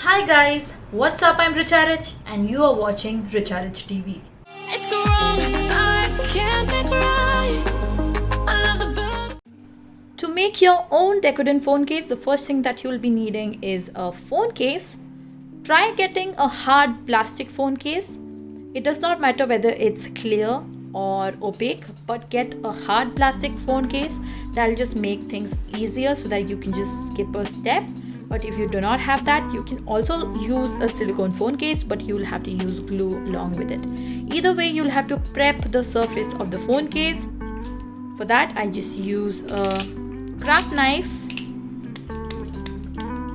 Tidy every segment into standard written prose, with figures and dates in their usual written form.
Hi guys, what's up? I'm Richarich and you are watching Richarich TV. It's wrong, I can't make right. I love the bird. To make your own Decoden phone case, the first thing that you'll be needing is a phone case. Try getting a hard plastic phone case. It does not matter whether it's clear or opaque, but get a hard plastic phone case. That'll just make things easier so that you can just skip a step. But if you do not have that, you can also use a silicone phone case, but you'll have to use glue along with it. Either way, you'll have to prep the surface of the phone case. For that, I just use a craft knife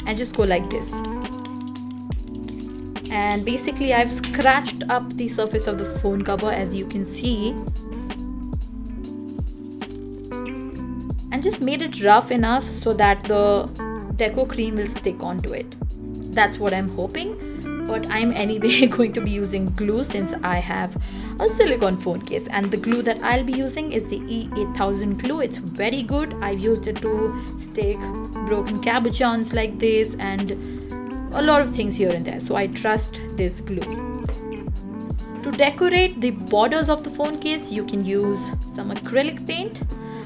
and just go like this. And basically, I've scratched up the surface of the phone cover, as you can see, and just made it rough enough so that the Deco Creme will stick onto it. That's what I'm hoping, but I'm anyway going to be using glue since I have a silicone phone case, and the glue that I'll be using is the E8000 glue. It's very good. I've used it to stick broken cabochons like this and a lot of things here and there, so I trust this glue. To decorate the borders of the phone case, you can use some acrylic paint.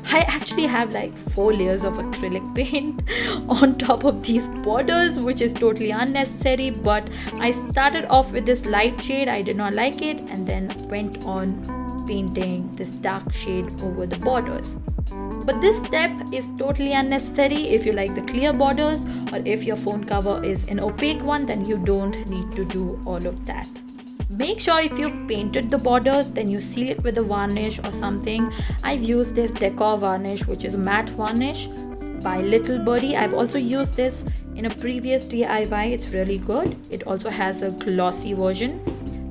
I actually have like 4 layers of acrylic paint on top of these borders, which is totally unnecessary, but I started off with this light shade. I did not like it and then went on painting this dark shade over the borders. But this step is totally unnecessary if you like the clear borders, or if your phone cover is an opaque one, then you don't need to do all of that. Make sure if you've painted the borders, then you seal it with a varnish or something. I've used this Decor varnish, which is a matte varnish by Little Birdie. I've also used this in a previous DIY. It's really good. It also has a glossy version.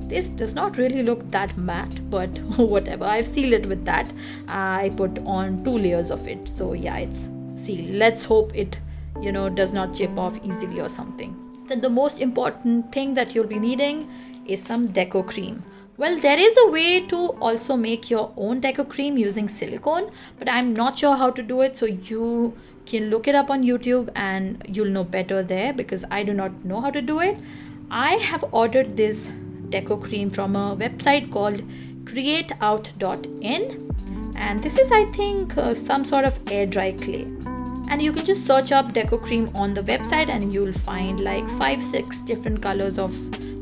This does not really look that matte, but whatever. I've sealed it with that. I put on 2 layers of it. So yeah, it's sealed. Let's hope it, does not chip off easily or something. Then the most important thing that you'll be needing is some Deco Creme. Well, there is a way to also make your own Deco Creme using silicone, but I'm not sure how to do it, so you can look it up on YouTube and you'll know better there, because I do not know how to do it. I have ordered this Deco Creme from a website called createout.in, and this is, I think, some sort of air dry clay. And you can just search up Deco Creme on the website and you'll find like 5-6 different colors of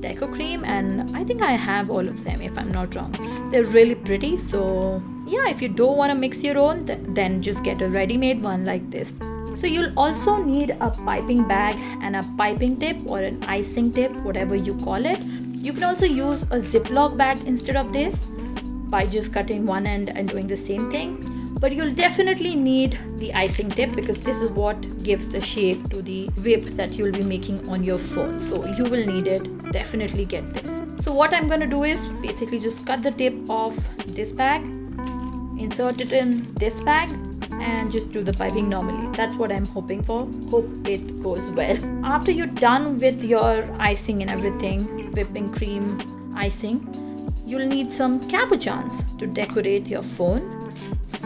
Deco Creme, and I think I have all of them if I'm not wrong. They're really pretty, so yeah, if you don't want to mix your own, then just get a ready-made one like this. So you'll also need a piping bag and a piping tip or an icing tip, whatever you call it. You can also use a Ziploc bag instead of this by just cutting one end and doing the same thing. But you'll definitely need the icing tip, because this is what gives the shape to the whip that you'll be making on your phone. So you will need it. Definitely get this. So what I'm going to do is basically just cut the tip off this bag, insert it in this bag, and just do the piping normally. That's what I'm hoping for. Hope it goes well. After you're done with your icing and everything, whipping cream icing, you'll need some cabochons to decorate your phone.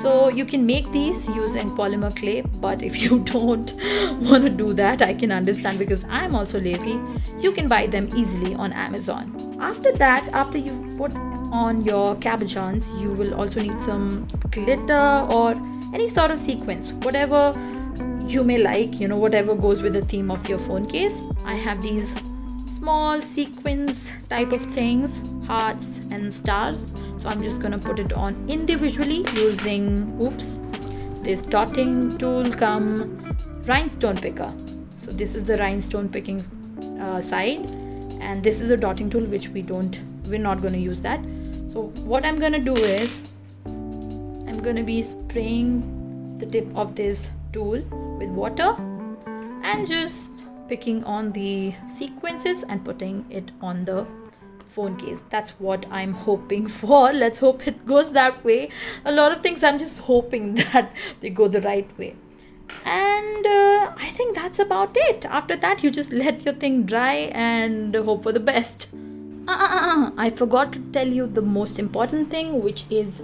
So you can make these using polymer clay, but if you don't want to do that, I can understand, because I'm also lazy. You can buy them easily on Amazon. After that, after you've put on your cabochons, you will also need some glitter or any sort of sequins, whatever you may like, whatever goes with the theme of your phone case. I have these small sequins type of things, hearts and stars. So I'm just gonna put it on individually using this dotting tool come rhinestone picker. So this is the rhinestone picking side, and this is a dotting tool which we're not going to use that. So what I'm going to do is I'm going to be spraying the tip of this tool with water and just picking on the sequences and putting it on the phone case. That's what I'm hoping for. Let's hope it goes that way. A lot of things I'm just hoping that they go the right way. And I think that's about it. After that, you just let your thing dry and hope for the best. I forgot to tell you the most important thing, which is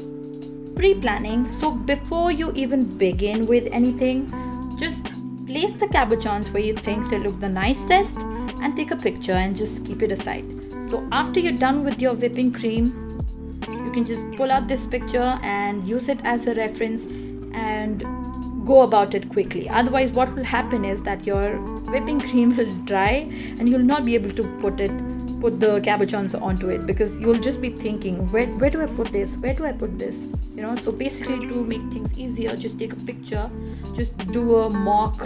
pre-planning. So before you even begin with anything, just place the cabochons where you think they look the nicest and take a picture and just keep it aside. So after you're done with your whipping cream, you can just pull out this picture and use it as a reference and go about it quickly. Otherwise, what will happen is that your whipping cream will dry and you'll not be able to put the cabochons onto it, because you'll just be thinking, where do I put this, where do I put this, so basically, to make things easier, just take a picture, just do a mock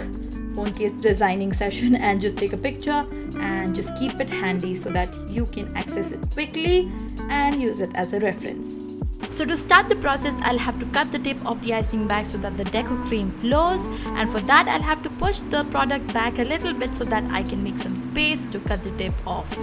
phone case designing session and just take a picture and just keep it handy so that you can access it quickly and use it as a reference. So to start the process, I'll have to cut the tip of the icing bag so that the Deco Creme flows, and for that I'll have to push the product back a little bit so that I can make some space to cut the tip off.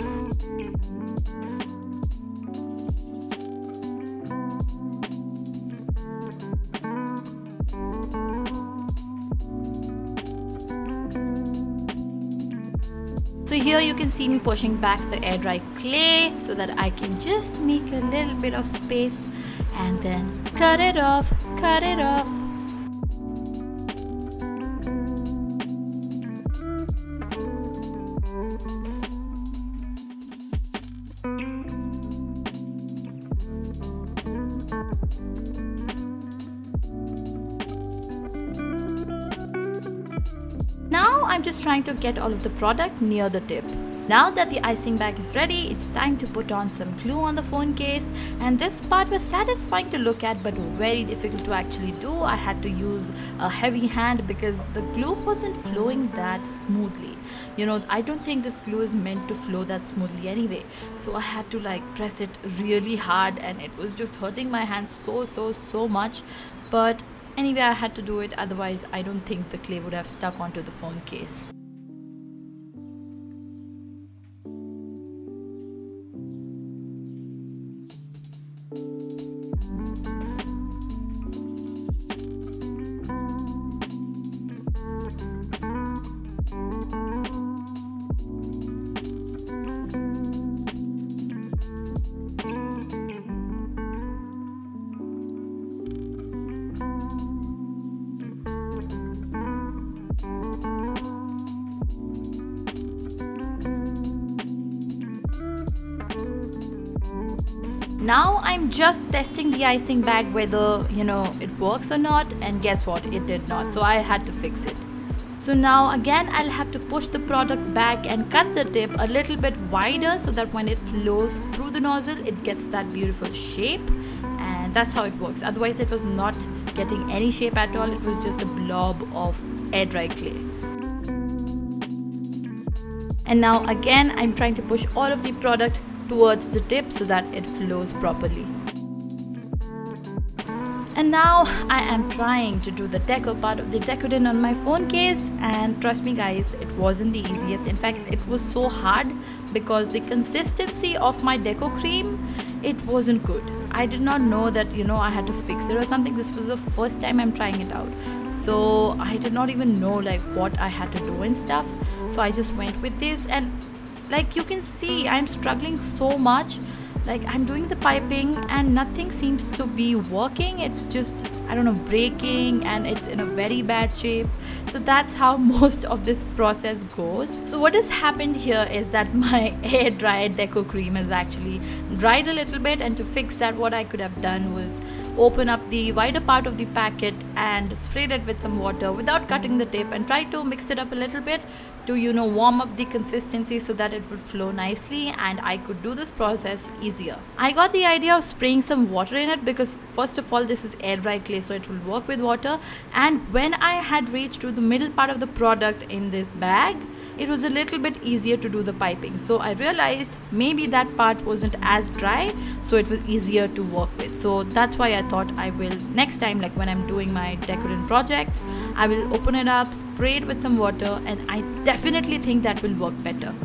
So here you can see me pushing back the air dry clay so that I can just make a little bit of space and then cut it off. Now I'm just trying to get all of the product near the tip. Now that the icing bag is ready, it's time to put on some glue on the phone case, and this part was satisfying to look at but very difficult to actually do. I had to use a heavy hand because the glue wasn't flowing that smoothly. I don't think this glue is meant to flow that smoothly anyway, so I had to press it really hard and it was just hurting my hands so much. But anyway, I had to do it, otherwise I don't think the clay would have stuck onto the phone case. Now I'm just testing the icing bag whether it works or not, and guess what, it did not, so I had to fix it. So now again I'll have to push the product back and cut the tip a little bit wider so that when it flows through the nozzle it gets that beautiful shape, and that's how it works. Otherwise it was not getting any shape at all, it was just a blob of air dry clay. And now again I'm trying to push all of the product towards the tip so that it flows properly. And now I am trying to do the deco part of the Decoden on my phone case, and trust me guys, it wasn't the easiest. In fact, it was so hard because the consistency of my Deco Creme, it wasn't good. I did not know that I had to fix it or something. This was the first time I'm trying it out, so I did not even know what I had to do and stuff. So I just went with this, and you can see I'm struggling so much. I'm doing the piping and nothing seems to be working. It's just, breaking, and it's in a very bad shape. So that's how most of this process goes. So what has happened here is that my air dried Deco Creme has actually dried a little bit, and to fix that, what I could have done was open up the wider part of the packet and sprayed it with some water without cutting the tip, and try to mix it up a little bit to warm up the consistency so that it would flow nicely and I could do this process easier. I got the idea of spraying some water in it because first of all this is air dry clay, so it will work with water, and when I had reached to the middle part of the product in this bag, it was a little bit easier to do the piping. So I realized maybe that part wasn't as dry, so it was easier to work with. So that's why I thought I will, next time, when I'm doing my Decoden projects, I will open it up, spray it with some water, and I definitely think that will work better.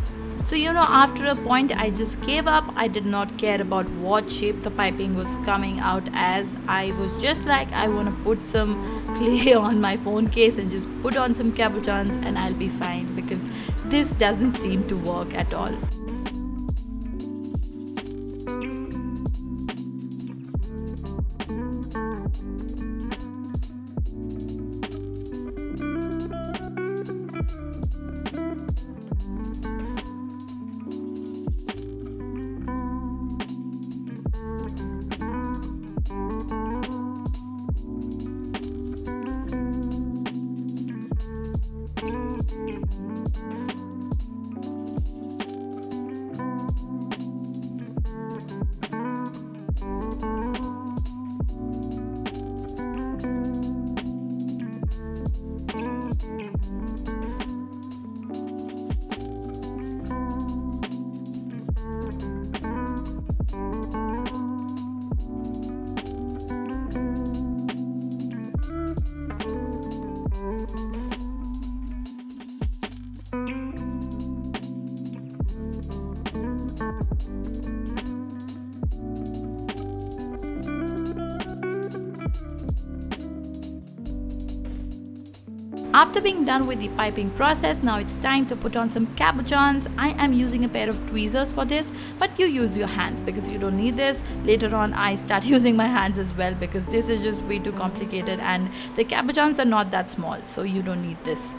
So after a point I just gave up. I did not care about what shape the piping was coming out as. I was just I want to put some clay on my phone case and just put on some cabochons and I'll be fine, because this doesn't seem to work at all. After being done with the piping process, now it's time to put on some cabochons. I am using a pair of tweezers for this, but you use your hands because you don't need this. Later on I start using my hands as well because this is just way too complicated and the cabochons are not that small, so you don't need this.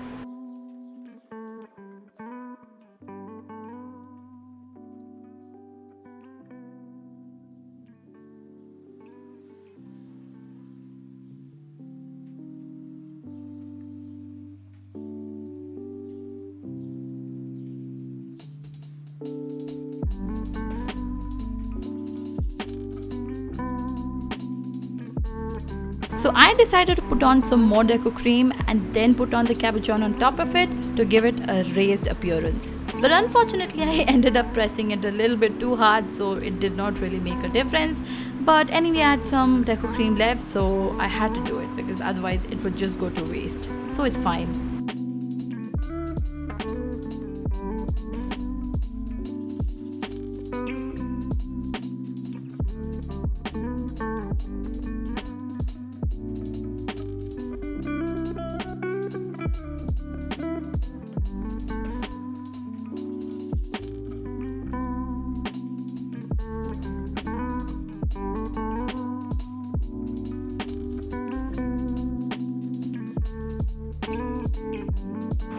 So I decided to put on some more Deco Creme and then put on the cabochon on top of it to give it a raised appearance. But unfortunately I ended up pressing it a little bit too hard, so it did not really make a difference. But anyway, I had some Deco Creme left, so I had to do it because otherwise it would just go to waste. So it's fine.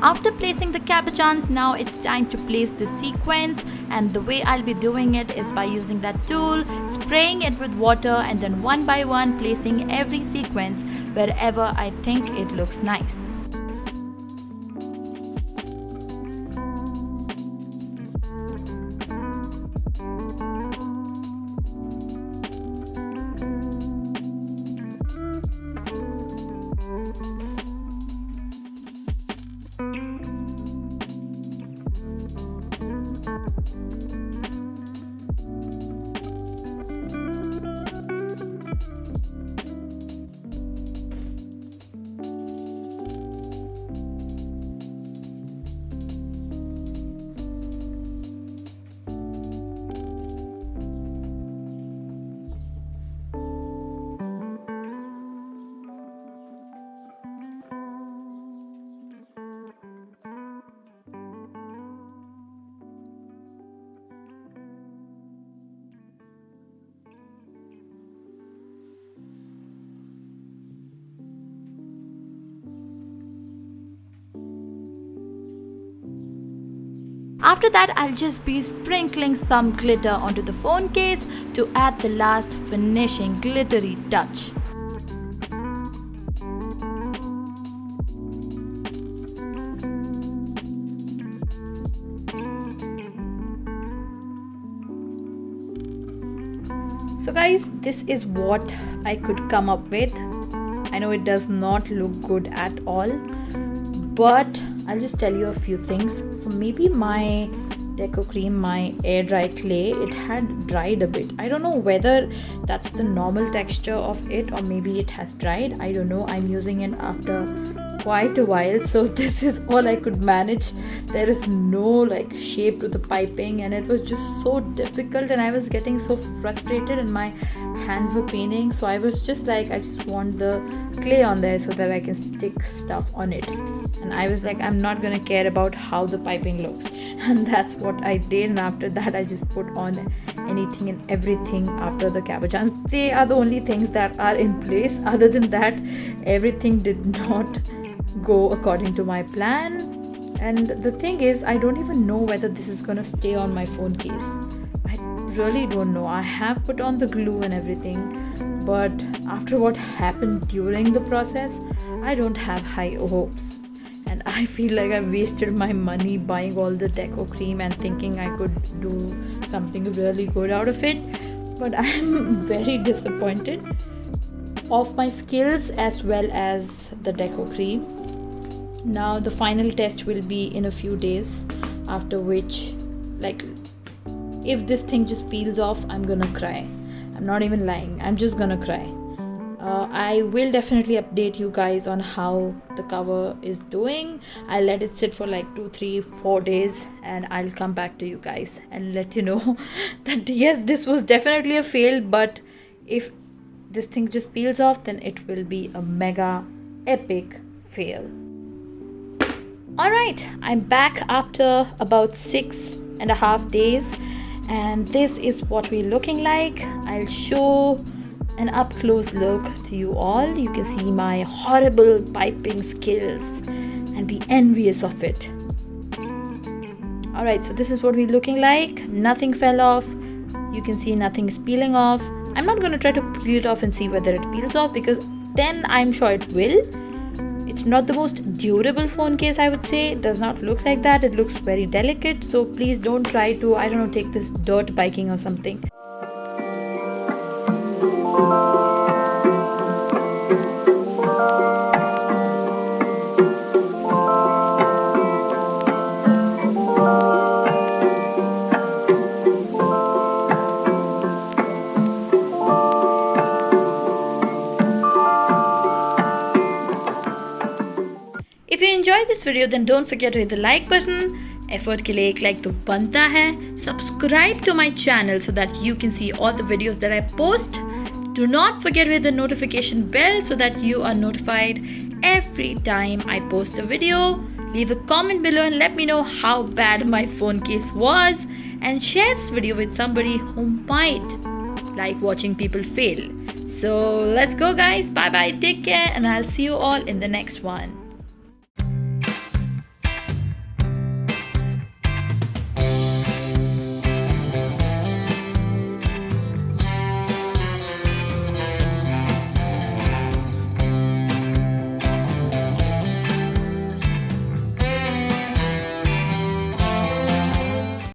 After placing the cabochons, now it's time to place the sequins, and the way I'll be doing it is by using that tool, spraying it with water and then one by one placing every sequence wherever I think it looks nice. After that, I'll just be sprinkling some glitter onto the phone case to add the last finishing glittery touch. So guys, this is what I could come up with. I know it does not look good at all, but I'll just tell you a few things. So maybe my Deco Creme, my air dry clay, it had dried a bit. I don't know whether that's the normal texture of it or maybe it has dried. I don't know. I'm using it after quite a while, so this is all I could manage. There is no like shape to the piping and it was just so difficult and I was getting so frustrated and my hands were paining, so I was just like, I just want the clay on there so that I can stick stuff on it. And I was like, I'm not gonna care about how the piping looks, and that's what I did. And after that I just put on anything and everything after the cabochons. They are the only things that are in place. Other than that, everything did not go according to my plan. And the thing is, I don't even know whether this is gonna stay on my phone case. I really don't know. I have put on the glue and everything, but after what happened during the process, I don't have high hopes. And I feel like I wasted my money buying all the Deco Creme and thinking I could do something really good out of it. But I'm very disappointed of my skills as well as the Deco Creme. Now the final test will be in a few days, after which, like, if this thing just peels off, I'm gonna cry. I'm not even lying, I'm just gonna cry. I will definitely update you guys on how the cover is doing. I'll let it sit for like 2, 3, 4 days and I'll come back to you guys and let you know that yes, this was definitely a fail, but if this thing just peels off, then it will be a mega epic fail. Alright, I'm back after about 6.5 days, and this is what we're looking like. I'll show an up close look to you all. You can see my horrible piping skills and be envious of it. Alright, so this is what we're looking like. Nothing fell off. You can see nothing is peeling off. I'm not going to try to peel it off and see whether it peels off, because then I'm sure it will. It's not the most durable phone case, I would say. It does not look like that. It looks very delicate. So please don't try to, I don't know, take this dirt biking or something. If you enjoyed this video, then don't forget to hit the like button. Effort के लिए एक like तो बनता है. Subscribe to my channel so that you can see all the videos that I post. Do not forget to hit the notification bell so that you are notified every time I post a video. Leave a comment below and let me know how bad my phone case was, and share this video with somebody who might like watching people fail. So let's go guys. Bye bye. Take care, and I'll see you all in the next one.